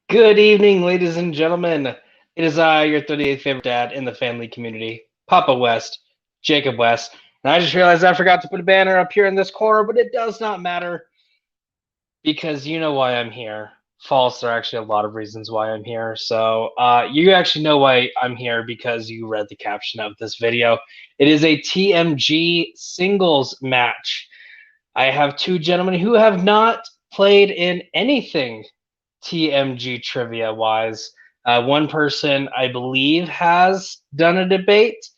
Good evening, ladies and gentlemen. It is I, your 38th favorite dad in the family community, Papa West, Jacob West. And I just realized I forgot to put a banner up here in this corner, but it does not matter because you know why I'm here. False, there are actually a lot of reasons why I'm here. So you actually know why I'm here because you read the caption of this video. It is a TMG singles match. I have two gentlemen who have not played in anything TMG trivia wise. One person, I believe, has done a debate.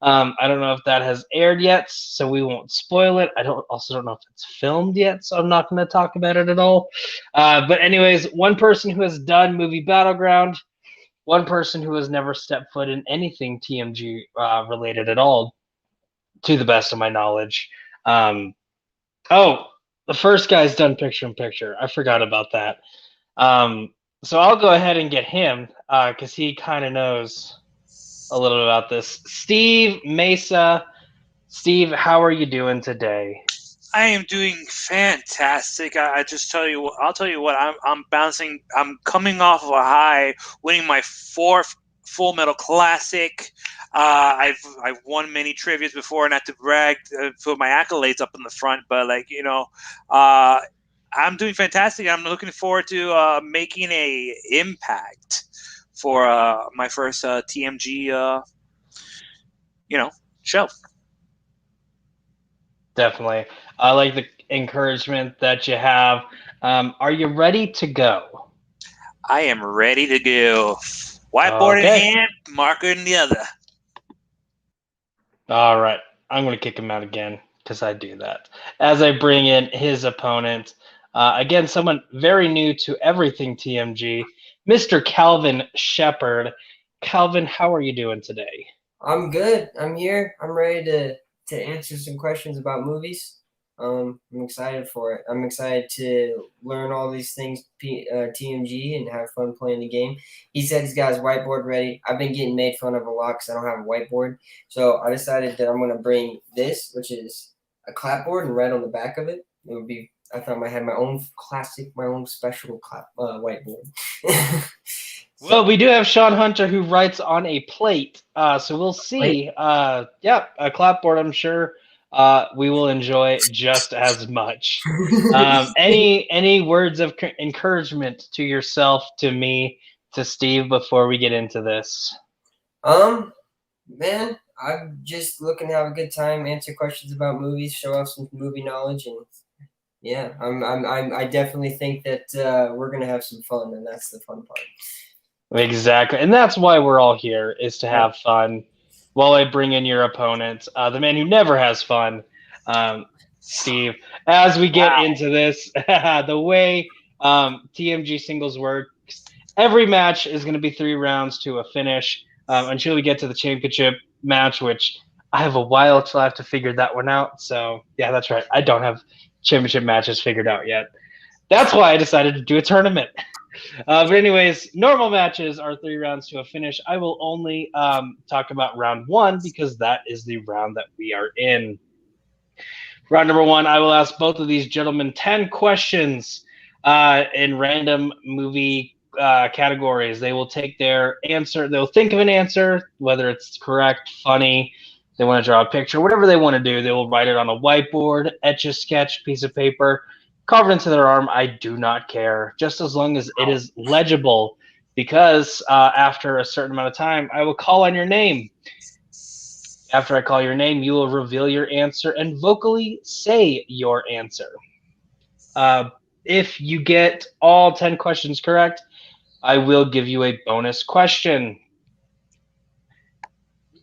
I don't know if that has aired yet, so we won't spoil it. I don't know if it's filmed yet, so I'm not going to talk about it at all. But anyways, one person who has done movie Battleground, one person who has never stepped foot in anything TMG related at all, to the best of my knowledge. Oh, the first guy's done picture in picture. I forgot about that. So I'll go ahead and get him because he kind of knows a little bit about this. Steve Mesa. Steve, how are you doing today? I am doing fantastic. I just tell you, I'll tell you what. I'm bouncing. I'm coming off of a high, winning my fourth Full Metal Classic. I've won many trivias before, not to brag, put my accolades up in the front, but I'm doing fantastic. I'm looking forward to making a impact for my first TMG, show. Definitely. I like the encouragement that you have. Are you ready to go? I am ready to go. Whiteboard in Okay. hand, marker in the other. All right. I'm going to kick him out again because I do that. As I bring in his opponent, again, someone very new to everything TMG, Mr. Calvin Shepard. Calvin, how are you doing today? I'm good. I'm here. I'm ready to answer some questions about movies. I'm excited for it. I'm excited to learn all these things, TMG, and have fun playing the game. He said he's got his whiteboard ready. I've been getting made fun of a lot because I don't have a whiteboard. So I decided that I'm going to bring this, which is a clapboard, and write on the back of it. It would be. I thought I had my own classic, my own special whiteboard. Well, we do have Shawn Hunter who writes on a plate, so we'll see. Yeah, a clapboard, I'm sure we will enjoy just as much. Any words of encouragement to yourself, to me, to Steve before we get into this? Man, I'm just looking to have a good time, answer questions about movies, show off some movie knowledge, and yeah, I definitely think that we're gonna have some fun, and that's the fun part. Exactly, and that's why we're all here, is to have fun. While I bring in your opponent, the man who never has fun, Steve. As we get into this, the way TMG singles works, every match is going to be 3 rounds to a finish until we get to the championship match, which I have a while till I have to figure that one out. So, yeah, that's right. I don't have championship matches figured out yet. That's why I decided to do a tournament. But anyways, normal matches are 3 rounds to a finish. I will only talk about round 1 because that is the round that we are in. Round number 1, I will ask both of these gentlemen 10 questions in random movie categories. They will take their answer. They'll think of an answer, whether it's correct, funny, they want to draw a picture, whatever they want to do. They will write it on a whiteboard, etch a sketch, piece of paper, carve it into their arm. I do not care, just as long as it is legible, because after a certain amount of time, I will call on your name. After I call your name, you will reveal your answer and vocally say your answer. If you get all 10 questions correct, I will give you a bonus question.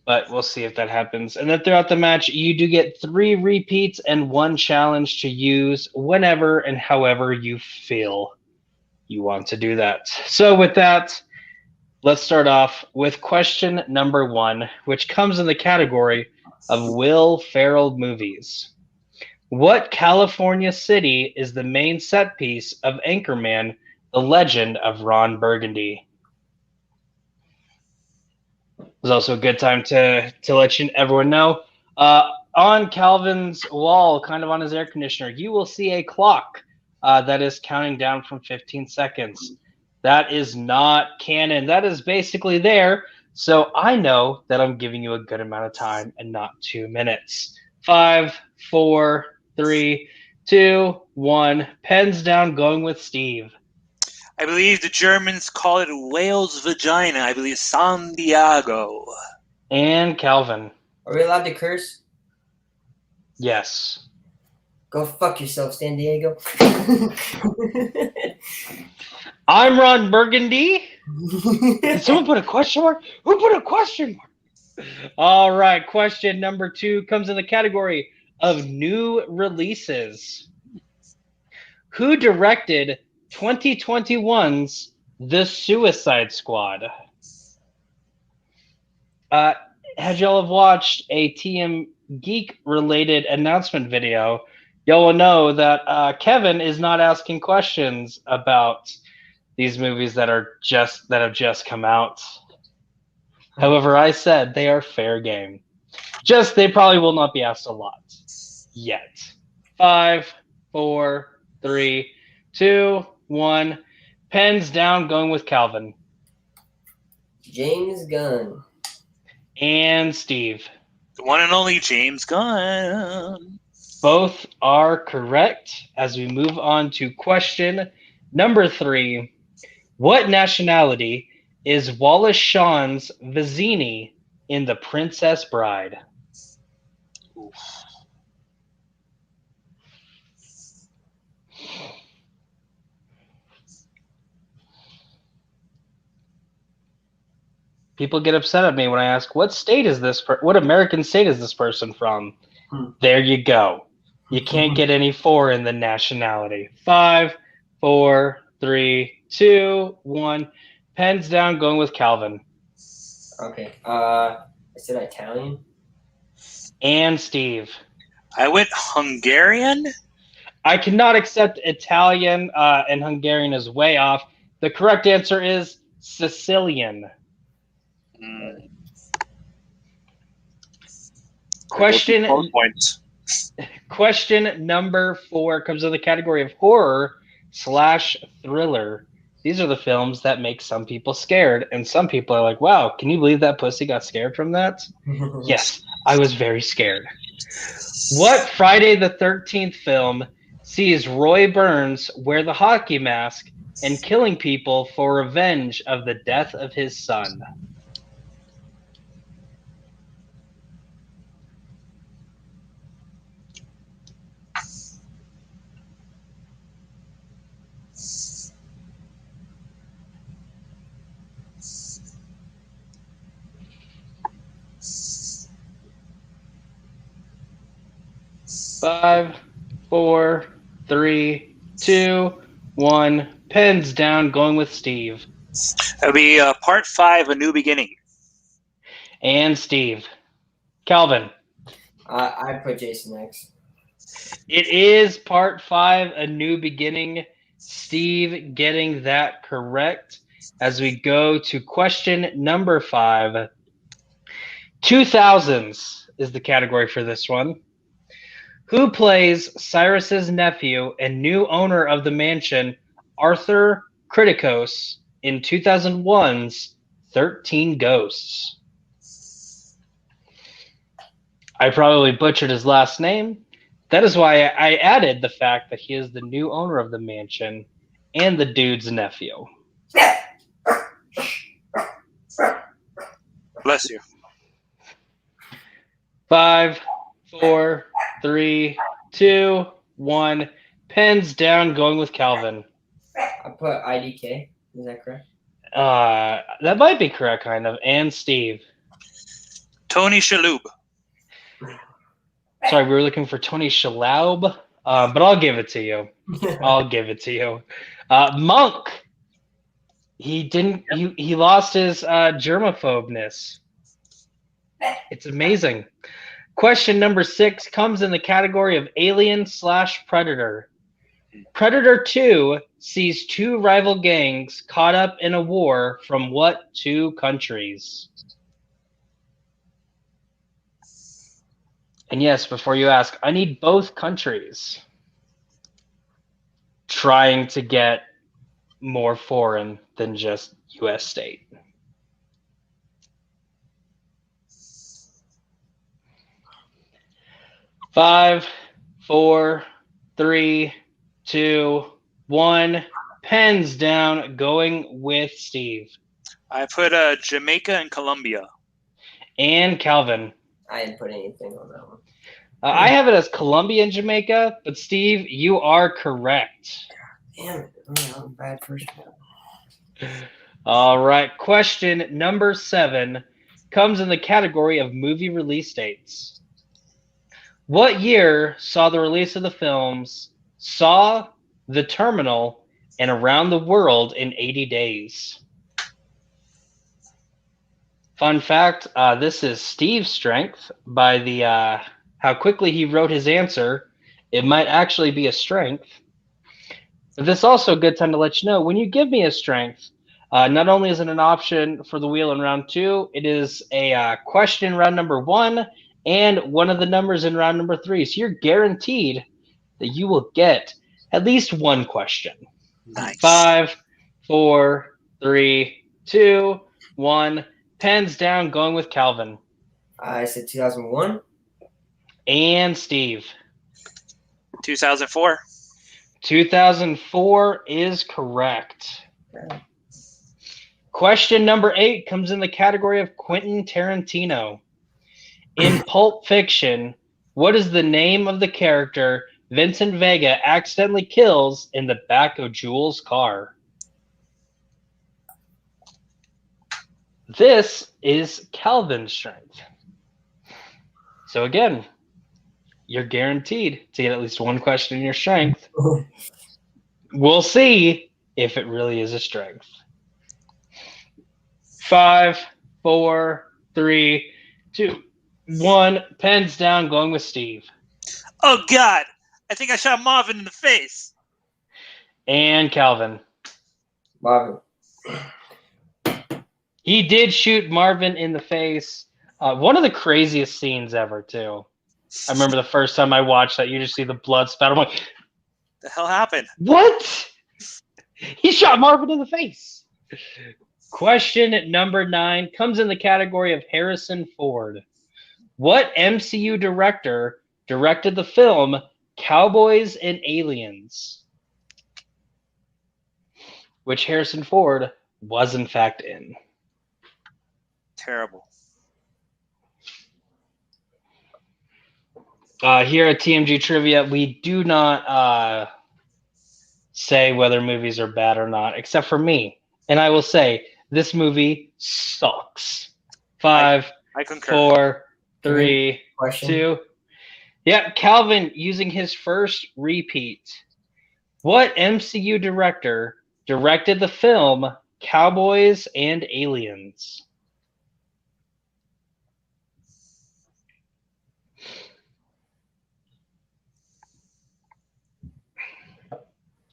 But we'll see if that happens. And then throughout the match, you do get 3 repeats and 1 challenge to use whenever and however you feel you want to do that. So with that, let's start off with question number 1, which comes in the category of Will Ferrell movies. What California city is the main set piece of Anchorman, The Legend of Ron Burgundy? It's also a good time to let everyone know. On Calvin's wall, kind of on his air conditioner, you will see a clock that is counting down from 15 seconds. That is not canon. That is basically there. So I know that I'm giving you a good amount of time and not 2 minutes. 5, 4, 3, 2, 1. Pens down, going with Steve. I believe the Germans call it whale's vagina. I believe Santiago. And Calvin. Are we allowed to curse? Yes. Go fuck yourself, San Diego. I'm Ron Burgundy. Did someone put a question mark? Who put a question mark? All right. Question number 2 comes in the category of new releases. Who directed 2021's The Suicide Squad? Had y'all have watched a TM Geek related announcement video, y'all will know that Kevin is not asking questions about these movies that have just come out. However, I said they are fair game. Just they probably will not be asked a lot yet. 5, 4, 3, 2, 1. Pens down, going with Calvin. James Gunn. And Steve. The one and only James Gunn. Both are correct. As we move on to question number 3. What nationality is Wallace Shawn's Vizzini in The Princess Bride? Oof. People get upset at me when I ask, what state is this? What American state is this person from? There you go. You can't get any foreign than nationality. 5, 4, 3, 2, 1. Pens down, going with Calvin. Okay. I said Italian. And Steve. I went Hungarian. I cannot accept Italian, and Hungarian is way off. The correct answer is Sicilian. Question number 4 comes in the category of horror/thriller. These are the films that make some people scared, and some people are like, wow, can you believe that pussy got scared from that? Yes, I was very scared. What Friday the 13th film sees Roy Burns wear the hockey mask and killing people for revenge of the death of his son? Five, 4, 3, 2, 1. Pens down, going with Steve. That'll be part 5, A New Beginning. And Steve. Calvin. I put Jason X. It is part 5, A New Beginning. Steve getting that correct. As we go to question number 5. 2000s is the category for this one. Who plays Cyrus's nephew and new owner of the mansion, Arthur Kritikos, in 2001's 13 Ghosts? I probably butchered his last name. That is why I added the fact that he is the new owner of the mansion and the dude's nephew. Bless you. 5, 4, 3, 2, 1. Pens down, going with Calvin. I put IDK. Is that correct? That might be correct, kind of. And Steve. Tony Shalhoub. Sorry, we were looking for Tony Shalhoub, but I'll give it to you. I'll give it to you. Monk. He lost his germaphobness. It's amazing. Question number 6 comes in the category of Alien/Predator. Predator 2 sees 2 rival gangs caught up in a war from what 2 countries? And yes, before you ask, I need both countries trying to get more foreign than just U.S. state? Five, four, three, two, one. Pens down. Going with Steve. I put Jamaica and Colombia. And Calvin. I didn't put anything on that one. I have it as Colombia and Jamaica, but Steve, you are correct. Damn it. I'm bad first one. All right. Question number 7 comes in the category of movie release dates. What year saw the release of the films Saw, The Terminal, and Around the World in 80 Days? Fun fact, this is Steve's strength. By the how quickly he wrote his answer, it might actually be a strength. But this is also a good time to let you know, when you give me a strength, not only is it an option for the wheel in round 2, it is a question in round number 1 and one of the numbers in round number 3. So you're guaranteed that you will get at least one question. Nice. 5, 4, 3, 2, 1. Pens down, going with Calvin. I said 2001. And Steve. 2004. 2004 is correct. Yeah. Question number 8 comes in the category of Quentin Tarantino. In Pulp Fiction, what is the name of the character Vincent Vega accidentally kills in the back of Jules' car? This is Calvin's strength. So again, you're guaranteed to get at least one question in your strength. We'll see if it really is a strength. 5, 4, 3, 2, 1. Pens down, going with Steve. Oh, God. I think I shot Marvin in the face. And Calvin. Marvin. He did shoot Marvin in the face. One of the craziest scenes ever, too. I remember the first time I watched that, you just see the blood spatter. I'm like, The hell happened? what? He shot Marvin in the face. Question number 9 comes in the category of Harrison Ford. What MCU director directed the film Cowboys and Aliens, which Harrison Ford was in fact in? Terrible. Here at TMG Trivia, we do not say whether movies are bad or not, except for me. And I will say, this movie sucks. 5, I concur. 4, 3, Question. 2. Yeah, Calvin using his first repeat. What MCU director directed the film Cowboys and Aliens?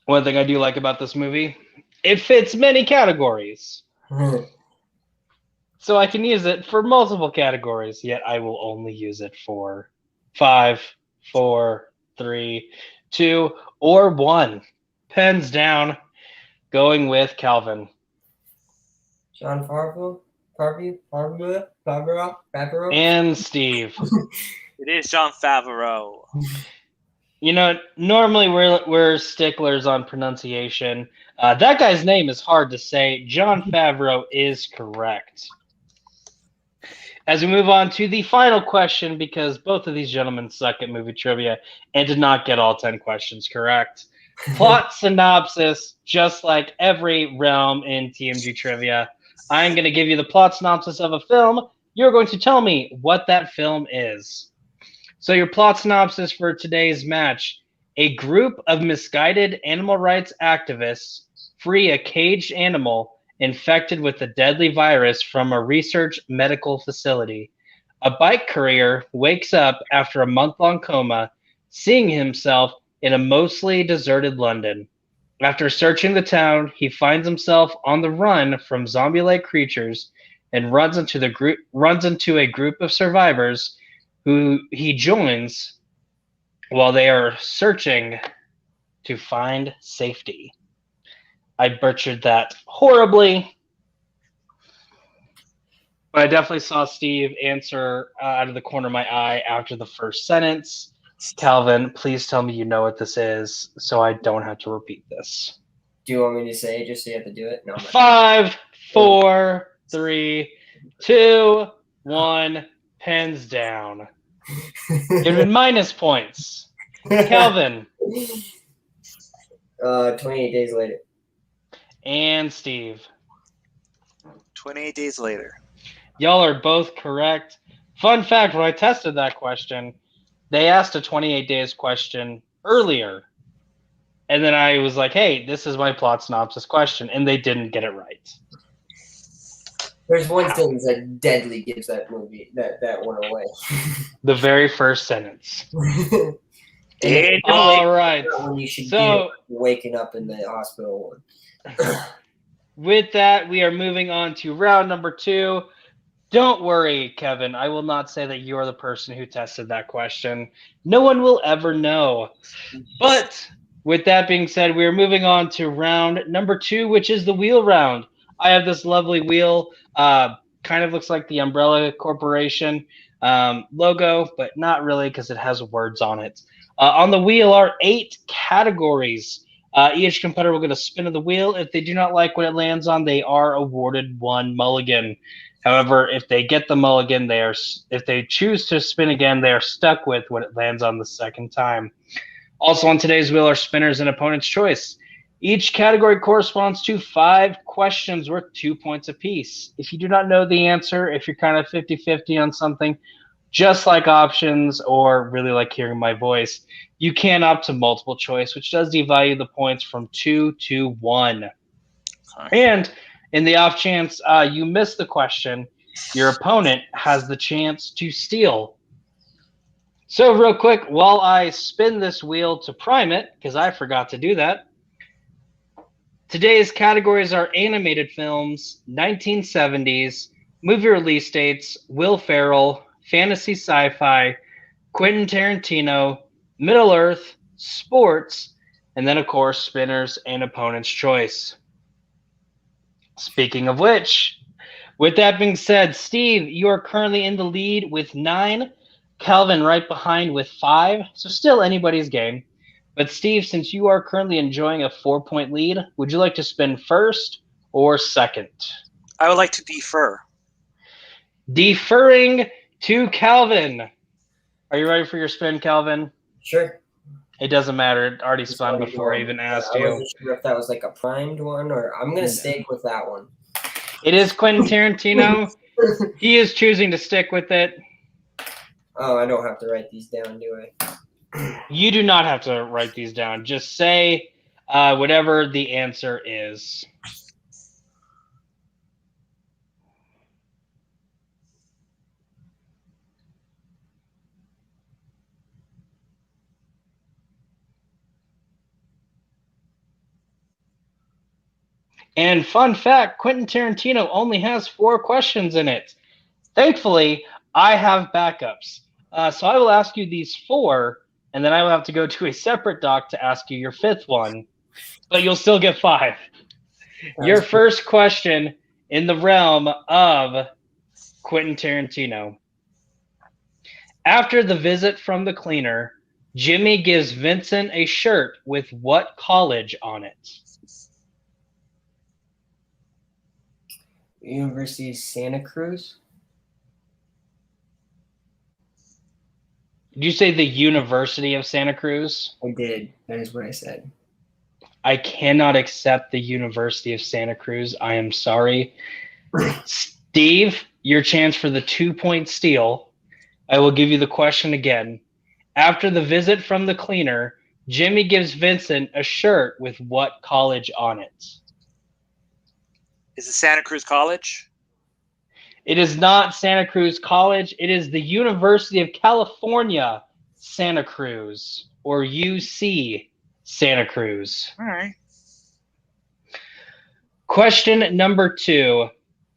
One thing I do like about this movie, it fits many categories. So I can use it for multiple categories, yet I will only use it for 5, 4, 3, 2, or 1. Pens down, going with Calvin. John Favreau. And Steve. It is John Favreau. You know, normally we're sticklers on pronunciation. That guy's name is hard to say. John Favreau is correct. As we move on to the final question, because both of these gentlemen suck at movie trivia and did not get all 10 questions correct. Plot synopsis, just like every realm in TMG trivia. I'm going to give you the plot synopsis of a film. You're going to tell me what that film is. So your plot synopsis for today's match: a group of misguided animal rights activists free a caged animal infected with a deadly virus from a research medical facility. A bike courier wakes up after a month-long coma, seeing himself in a mostly deserted London. After searching the town, he finds himself on the run from zombie-like creatures and runs into a group of survivors who he joins while they are searching to find safety. I butchered that horribly. But I definitely saw Steve answer out of the corner of my eye after the first sentence. Calvin, please tell me you know what this is so I don't have to repeat this. Do you want me to say it just so you have to do it? No. 5, 4, 3, 2, 1. Pens down. Given minus points. Calvin. 28 days later. And Steve. 28 days later. Y'all are both correct. Fun fact, when I tested that question, they asked a 28 days question earlier. And then I was like, hey, this is my plot synopsis question. And they didn't get it right. There's one sentence that deadly gives that movie, that one away. The very first sentence. And all right. When you should So, be waking up in the hospital one. With that, we are moving on to round number 2. Don't worry, Kevin. I will not say that you're the person who tested that question. No one will ever know. But with that being said, we are moving on to round number 2, which is the wheel round. I have this lovely wheel. Kind of looks like the Umbrella Corporation logo, but not really because it has words on it. On the wheel are 8 categories. Each competitor will get a spin of the wheel. If they do not like what it lands on, they are awarded 1 mulligan. However, if they get the mulligan, if they choose to spin again, they are stuck with what it lands on the second time. Also on today's wheel are spinners and opponent's choice. Each category corresponds to 5 questions worth 2 points apiece. If you do not know the answer, if you're kind of 50-50 on something, just like options or really like hearing my voice, you can opt to multiple choice, which does devalue the points from 2 to 1. And in the off chance you miss the question, your opponent has the chance to steal. So real quick, while I spin this wheel to prime it, because I forgot to do that, today's categories are animated films, 1970s, movie release dates, Will Ferrell, fantasy sci-fi, Quentin Tarantino, Middle-earth, sports, and then, of course, spinners and opponent's choice. Speaking of which, with that being said, Steve, you are currently in the lead with 9. Calvin right behind with 5. So still anybody's game. But Steve, since you are currently enjoying a 4-point lead, would you like to spin first or second? I would like to defer. Deferring to Calvin. Are you ready for your spin, Calvin? Sure. It doesn't matter. It already spun before I even asked you. I wasn't sure if that was like a primed one, or I'm going to stick with that one. It is Quentin Tarantino. He is choosing to stick with it. Oh, I don't have to write these down, do I? You do not have to write these down. Just say whatever the answer is. And fun fact, Quentin Tarantino only has 4 questions in it. Thankfully, I have backups. So I will ask you these 4, and then I will have to go to a separate doc to ask you your 5th one. But you'll still get 5. Your first question in the realm of Quentin Tarantino. After the visit from the cleaner, Jimmy gives Vincent a shirt with what college on it? University of Santa Cruz. Did you say the University of Santa Cruz? I did. That is what I said. I cannot accept the University of Santa Cruz. I am sorry. Steve, your chance for the 2-point steal. I will give you the question again. After the visit from the cleaner, Jimmy gives Vincent a shirt with what college on it? Is it Santa Cruz College? It is not Santa Cruz College. It is the University of California, Santa Cruz, or UC Santa Cruz. All right. Question number 2.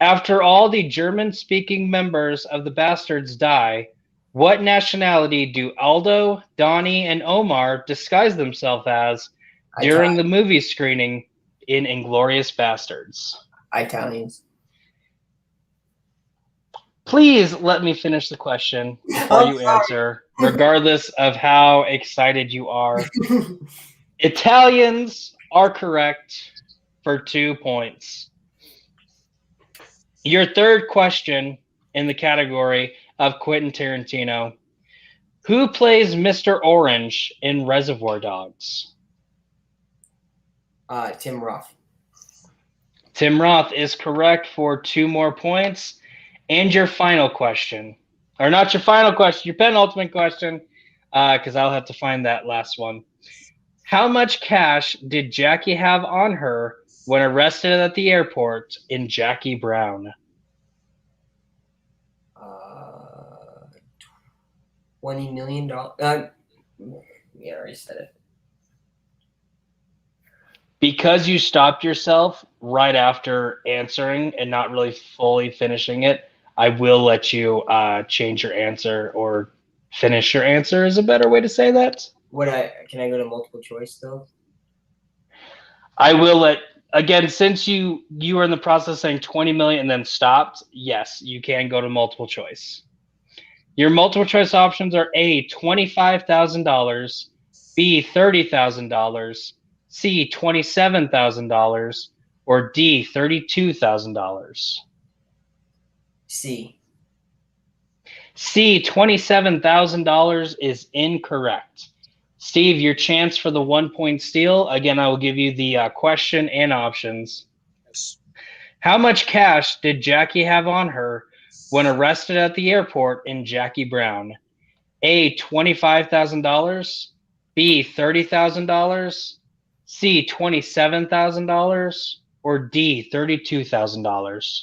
After all the German-speaking members of the Bastards die, what nationality do Aldo, Donnie, and Omar disguise themselves as during the movie screening in Inglourious Bastards? Italians. Please let me finish the question before you answer, regardless of how excited you are. Italians are correct for 2 points. Your third question in the category of Quentin Tarantino. Who plays Mr. Orange in Reservoir Dogs? Tim Roth. Tim Roth is correct for 2 more points. And your final question. Or not your final question, your penultimate question, because I'll have to find that last one. How much cash did Jackie have on her when arrested at the airport in Jackie Brown? $20 million. Yeah, I already said it. Because you stopped yourself right after answering and not really fully finishing it, I will let you change your answer or finish your answer is a better way to say that. Can I go to multiple choice though? I will let, again, since you were in the process of saying 20 million and then stopped, yes, you can go to multiple choice. Your multiple choice options are A, $25,000, B, $30,000, C, $27,000, or D, $32,000. C. C, $27,000 is incorrect. Steve, your chance for the 1 point steal. Again, I will give you the question and options. Yes. How much cash did Jackie have on her when arrested at the airport in Jackie Brown? A, $25,000, B, $30,000, C, $27,000, or D, $32,000.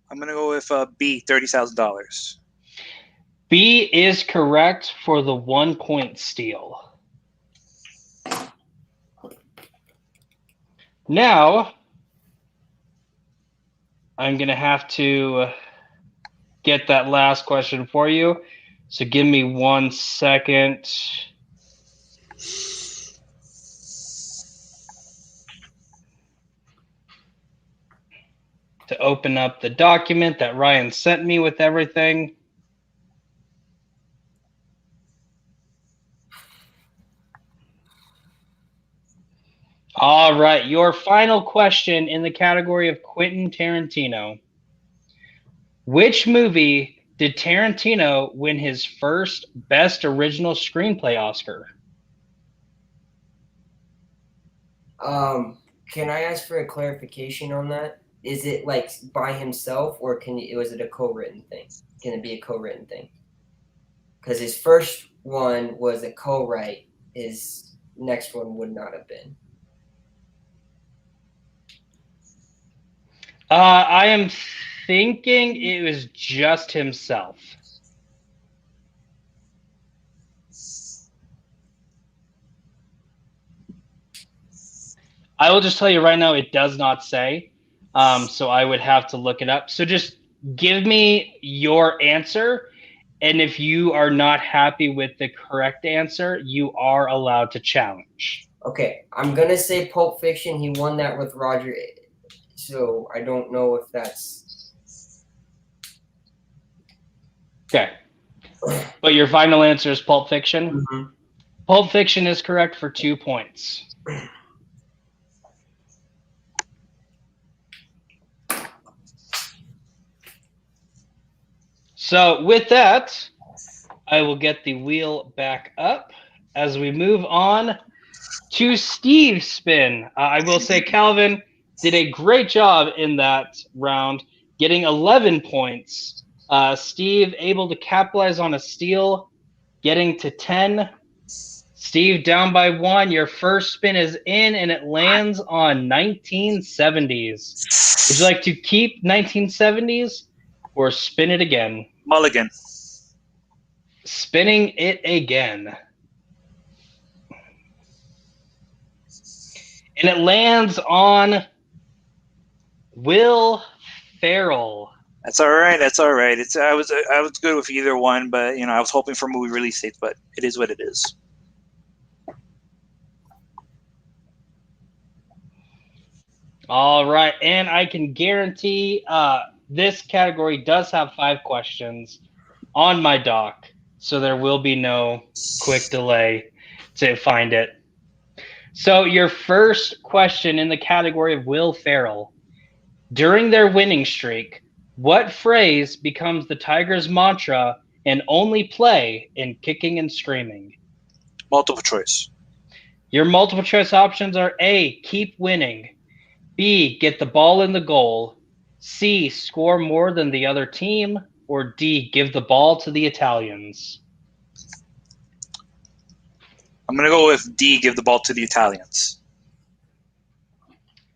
I'm gonna go with B, $30,000. B is correct for the 1 point steal. Now, I'm going to have to get that last question for you. So give me 1 second. To open up the document that Ryan sent me with everything. All right, your final question in the category of Quentin Tarantino. Which movie did Tarantino win his first Best Original Screenplay Oscar? Can I ask for a clarification on that? Is it like by himself, or was it a co-written thing? Can it be a co-written thing? Because his first one was a co-write. His next one would not have been. I am thinking it was just himself. I will just tell you right now, it does not say. So I would have to look it up. So just give me your answer. And if you are not happy with the correct answer, you are allowed to challenge. Okay, I'm going to say Pulp Fiction. He won that with Roger. So I don't know if that's... Okay. But your final answer is Pulp Fiction? Mm-hmm. Pulp Fiction is correct for 2 points. So with that, I will get the wheel back up as we move on to Steve's spin. I will say Calvin did a great job in that round, getting 11 points. Steve able to capitalize on a steal, getting to 10. Steve down by 1. Your first spin is in, and it lands on 1970s. Would you like to keep 1970s or spin it again? Mulligan. Spinning it again. And it lands on Will Ferrell. That's all right. That's all right. I was good with either one, but I was hoping for movie release dates, but it is what it is. All right, and I can guarantee this category does have 5 questions on my dock, so there will be no quick delay to find it. So your first question in the category of Will Ferrell. During their winning streak, what phrase becomes the Tigers' mantra and only play in Kicking and Screaming? Multiple choice. Your multiple choice options are A, keep winning, B, get the ball in the goal, C, score more than the other team, or D, give the ball to the Italians. I'm going to go with D, give the ball to the Italians.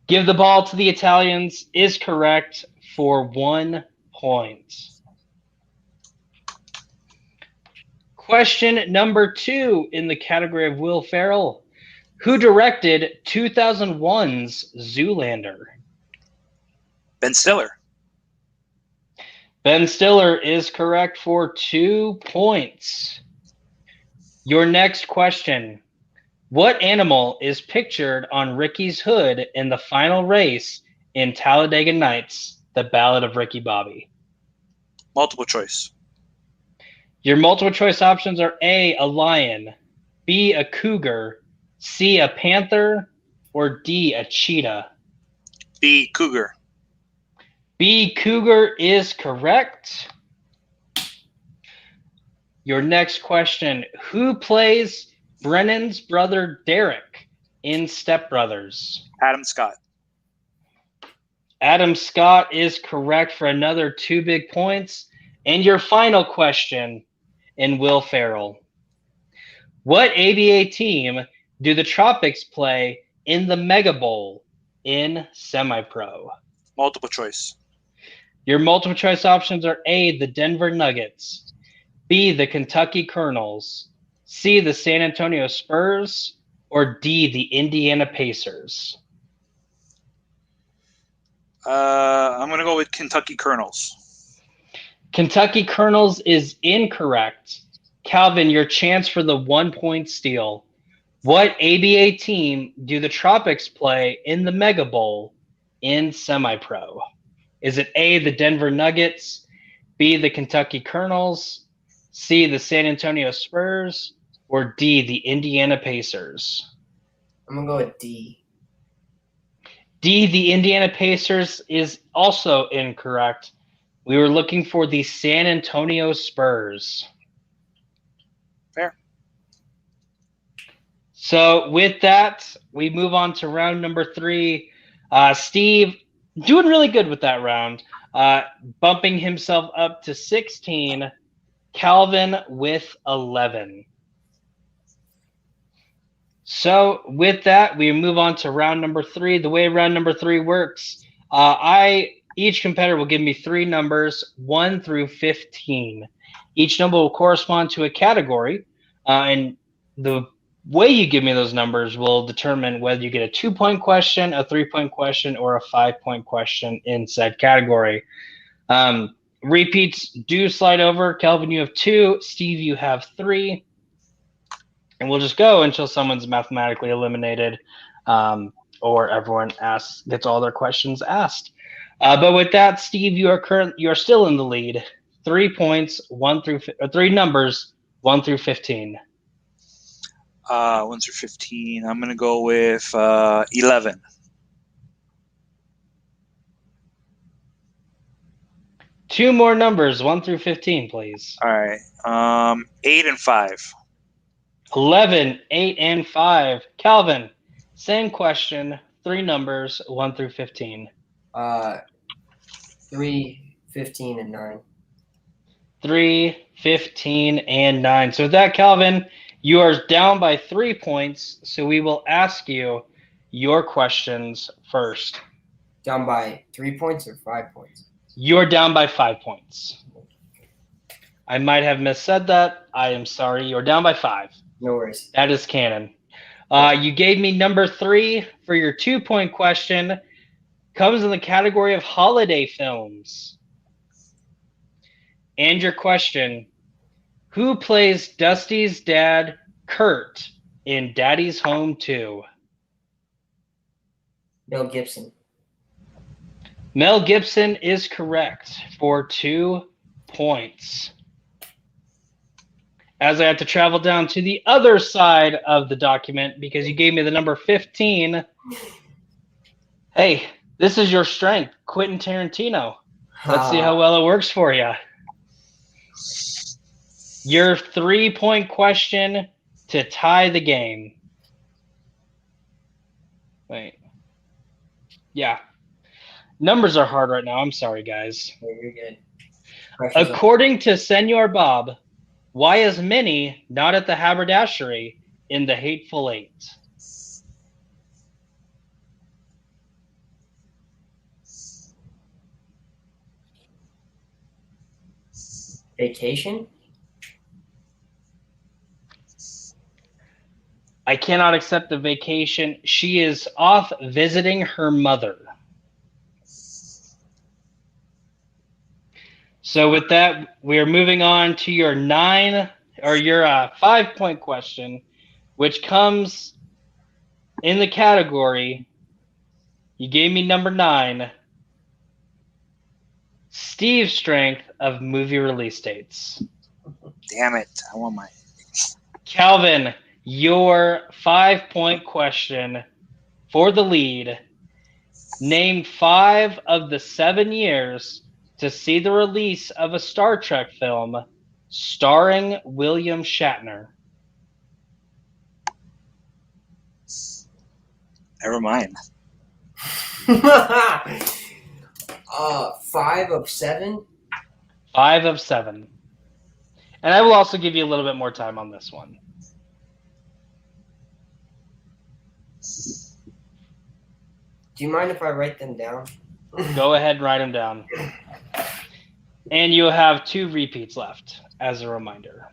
Give the ball to the Italians is correct for 1 point. Question number 2 in the category of Will Ferrell. Who directed 2001's Zoolander? Ben Stiller. Ben Stiller is correct for 2 points. Your next question. What animal is pictured on Ricky's hood in the final race in Talladega Nights, The Ballad of Ricky Bobby? Multiple choice. Your multiple choice options are A, a lion, B, a cougar, C, a panther, or D, a cheetah. B, cougar. B, cougar is correct. Your next question. Who plays Brennan's brother Derek in Step Brothers? Adam Scott. Adam Scott is correct for another 2 big points. And your final question in Will Ferrell. What ABA team do the Tropics play in the Mega Bowl in semi-pro? Multiple choice. Your multiple choice options are A, the Denver Nuggets, B, the Kentucky Colonels, C, the San Antonio Spurs, or D, the Indiana Pacers. I'm going to go with Kentucky Colonels. Kentucky Colonels is incorrect. Calvin, your chance for the 1 point steal. What ABA team do the Tropics play in the Mega Bowl in semi-pro? Is it A, the Denver Nuggets, B, the Kentucky Colonels, C, the San Antonio Spurs, or D, the Indiana Pacers? I'm going to go with D. D, the Indiana Pacers is also incorrect. We were looking for the San Antonio Spurs. Fair. So with that, we move on to round number 3. Steve, doing really good with that round, bumping himself up to 16. Calvin with 11. So with that, we move on to round number 3. The way round number 3 works, each competitor will give me 3 numbers, 1 through 15. Each number will correspond to a category, and the way you give me those numbers will determine whether you get a 2-point question, a 3-point question, or a 5-point question in said category. Repeats do slide over. Kelvin, you have 2. Steve, you have 3. And we'll just go until someone's mathematically eliminated, or everyone gets all their questions asked. But with that, Steve, you are still in the lead. 3 points, 3 numbers, 1 through 15. 1 through 15. I'm going to go with 11. Two more numbers, 1 through 15, please. All right. 8 and 5. 11, 8, and 5. Calvin, same question. 3 numbers, 1 through 15. 3, 15, and 9. 3, 15, and 9. So with that, Calvin, you are down by 3 points. So we will ask you your questions first. Down by 3 points or 5 points? You're down by 5 points. I might have missaid that. I am sorry. You're down by 5. No worries. That is canon. You gave me number 3 for your 2-point question. Comes in the category of holiday films. And your question, who plays Dusty's dad, Kurt, in Daddy's Home 2? Bill Gibson. Mel Gibson is correct for 2 points. As I have to travel down to the other side of the document because you gave me the number 15. Hey, this is your strength, Quentin Tarantino. Let's see how well it works for you. Your 3-point question to tie the game. Wait. Yeah. Numbers are hard right now. I'm sorry, guys. You're good. According to Senor Bob, why is Minnie not at the haberdashery in The Hateful Eight? Vacation? I cannot accept the vacation. She is off visiting her mother. So with that, we're moving on to your 5-point question, which comes in the category. You gave me number 9. Steve's strength of movie release dates. Damn it. I want my... Calvin, your 5-point question for the lead. Name 5 of the 7 years to see the release of a Star Trek film starring William Shatner. Never mind. 5 of 7? 5 of 7. And I will also give you a little bit more time on this one. Do you mind if I write them down? Go ahead and write them down. And you'll have 2 repeats left, as a reminder.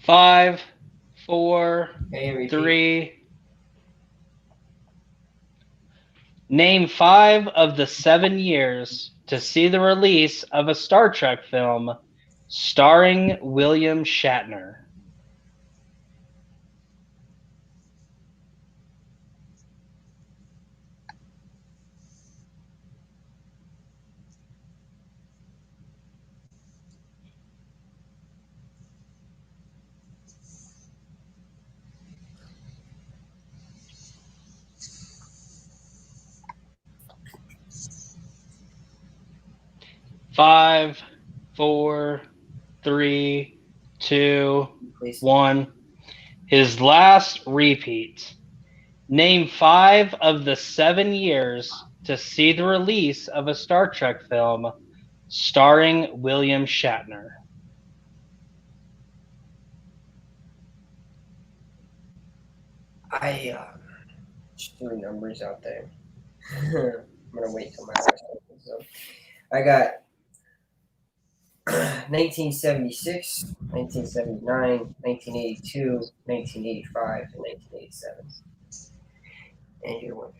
Five, 4, 3. Name 5 of the 7 years to see the release of a Star Trek film starring William Shatner. Five, 4, 3, 2, 1. His last repeat. Name 5 of the 7 years to see the release of a Star Trek film starring William Shatner. I just threw numbers out there. I'm gonna wait till my last one. So I got 1976, 1979, 1982, 1985, and 1987. And your winner.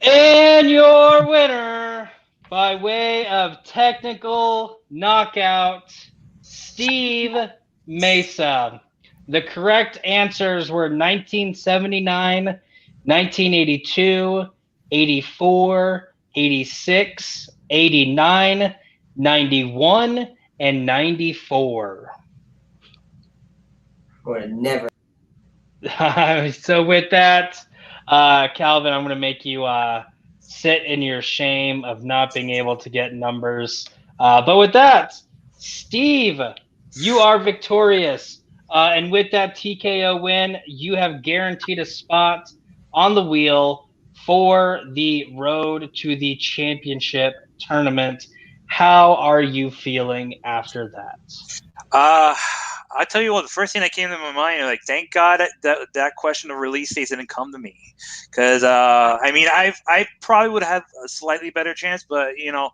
And your winner, by way of technical knockout, Steve Mesa. The correct answers were 1979, 1982, 84, 86, 89, 91, and 94. Would have never. So with that, Calvin, I'm going to make you sit in your shame of not being able to get numbers. But with that, Steve, you are victorious. And with that TKO win, you have guaranteed a spot on the wheel for the road to the championship tournament. How are you feeling after that? I tell you what, the first thing that came to my mind, like, thank God that question of release dates didn't come to me, because I mean, I probably would have a slightly better chance, but you know,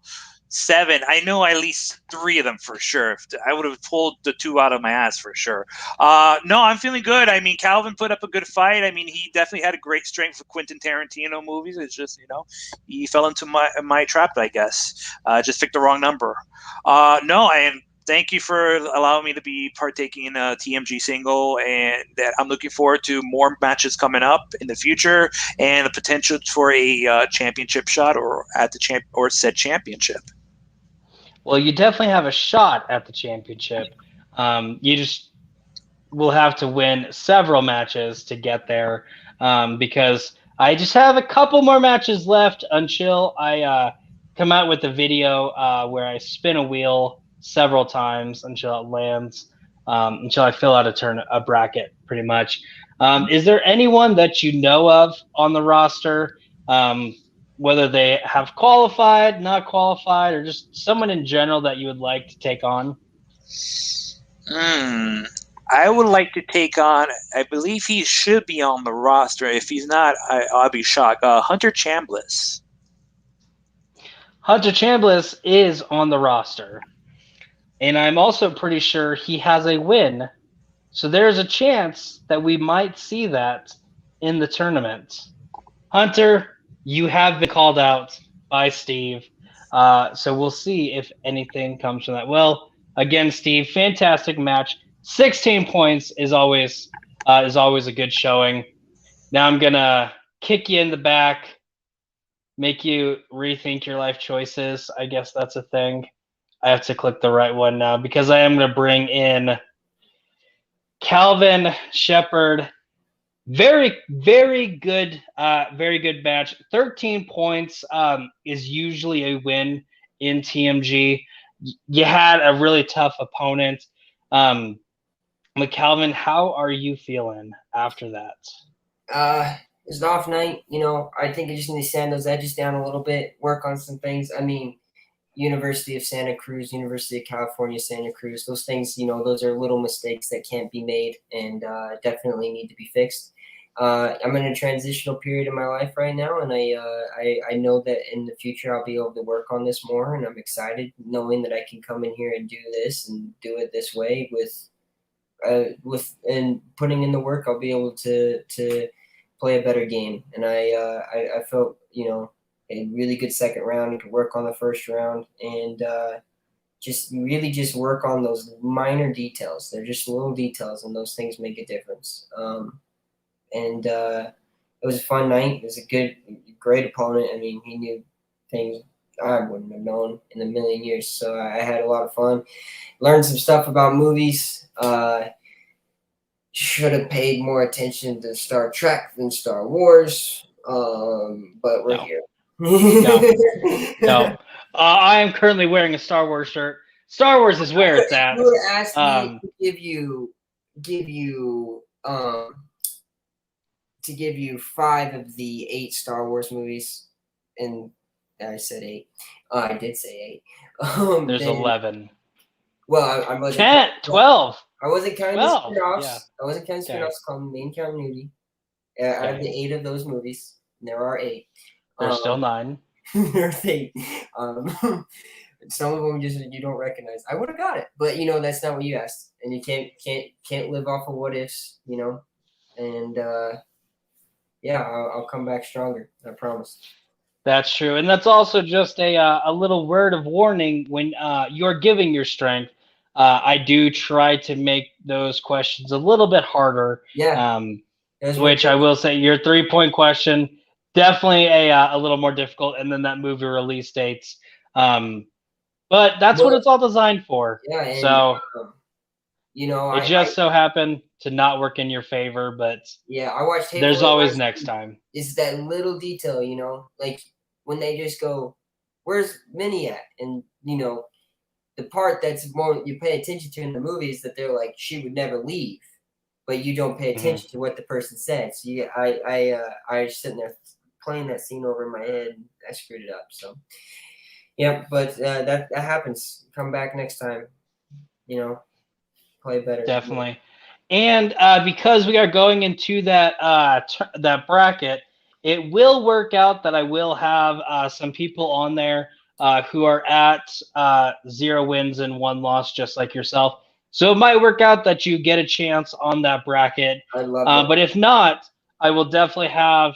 7. I know at least 3 of them for sure. I would have pulled the 2 out of my ass for sure. No, I'm feeling good. I mean, Calvin put up a good fight. I mean, he definitely had a great strength for Quentin Tarantino movies. It's just, he fell into my trap, I guess. Just picked the wrong number. No, and thank you for allowing me to be partaking in a TMG single, and that I'm looking forward to more matches coming up in the future and the potential for a championship shot or at the said championship. Well, you definitely have a shot at the championship. You just will have to win several matches to get there, because I just have a couple more matches left until I come out with a video where I spin a wheel several times until it lands, until I fill out a bracket, pretty much. Is there anyone that you know of on the roster? Whether they have qualified, not qualified, or just someone in general that you would like to take on? I would like to take on, I believe he should be on the roster. If he's not, I'll be shocked. Hunter Chambliss. Hunter Chambliss is on the roster. And I'm also pretty sure he has a win. So there's a chance that we might see that in the tournament. Hunter, you have been called out by Steve, so we'll see if anything comes from that. Well, again, Steve, fantastic match. 16 points is always a good showing. Now I'm gonna kick you in the back, make you rethink your life choices. I guess that's a thing. I have to click the right one now because I am gonna bring in Calvin Shepard. Very, very good match. 13 points is usually a win in TMG. You had a really tough opponent. McCalvin, how are you feeling after that? It's an off night. I think I just need to sand those edges down a little bit, work on some things. I mean, University of Santa Cruz, University of California, Santa Cruz, those things, those are little mistakes that can't be made and definitely need to be fixed. I'm in a transitional period in my life right now, and I know that in the future I'll be able to work on this more, and I'm excited knowing that I can come in here and do this and do it this way with and putting in the work. I'll be able to play a better game, and I felt a really good second round and to work on the first round and just work on those minor details. They're just little details, and those things make a difference. And it was a fun night. It was a great opponent. I mean, he knew things I wouldn't have known in a million years. So I had a lot of fun. Learned some stuff about movies. Should have paid more attention to Star Trek than Star Wars. But we're here. No. I am currently wearing a Star Wars shirt. Star Wars is where it's at. You would have asked me to give you to give you 5 of the 8 Star Wars movies, and I said 8. I did say 8. There's 11. Well, I wasn't 10, 12. I wasn't counting the spin-offs. Yeah. I wasn't counting spin-offs called main continuity. Out of the 8 of those movies, there are 8. There's still 9. There's 8. Some of them you don't recognize. I would have got it, but that's not what you asked, and you can't live off of what ifs, and yeah, I'll come back stronger. I promise. That's true, and that's also just a little word of warning when you're giving your strength. I do try to make those questions a little bit harder. Yeah. Which I will say, your 3-point question definitely a little more difficult, and then that movie release dates. But that's what it's all designed for. Yeah. And, so it just so happened to not work in your favor, but yeah, I watched. There's always next time. It's that little detail, like when they just go, "Where's Minnie at?" And the part that's more you pay attention to in the movie is that they're like, "She would never leave," but you don't pay attention to what the person said. So I was sitting there playing that scene over in my head, and I screwed it up. So yeah, but that happens. Come back next time. Play better. Definitely. And because we are going into that bracket, it will work out that I will have some people on there who are at 0 wins and 1 loss, just like yourself. So it might work out that you get a chance on that bracket. I love it. But if not, I will definitely have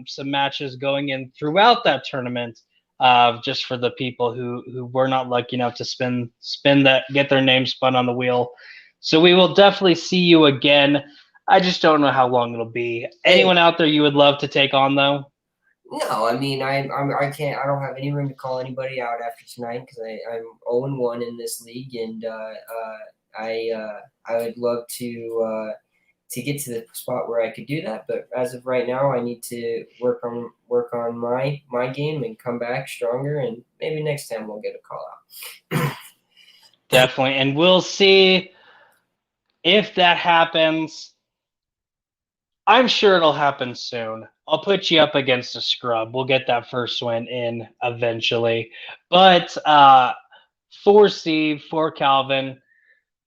some matches going in throughout that tournament, just for the people who were not lucky enough to spin that, get their name spun on the wheel. So we will definitely see you again. I just don't know how long it'll be. Anyone out there you would love to take on, though? No, I mean I can't. I don't have any room to call anybody out after tonight because I'm 0-1 in this league, and I would love to get to the spot where I could do that. But as of right now, I need to work on my game and come back stronger, and maybe next time we'll get a call out. Definitely, and we'll see if that happens. I'm sure it'll happen soon. I'll put you up against a scrub. We'll get that first win in eventually. But for Steve, for Calvin,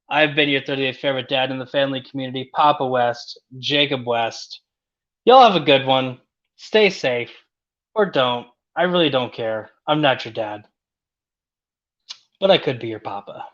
I've been your 38th favorite dad in the family community, Papa West, Jacob West. Y'all have a good one. Stay safe. Or don't. I really don't care. I'm not your dad. But I could be your papa.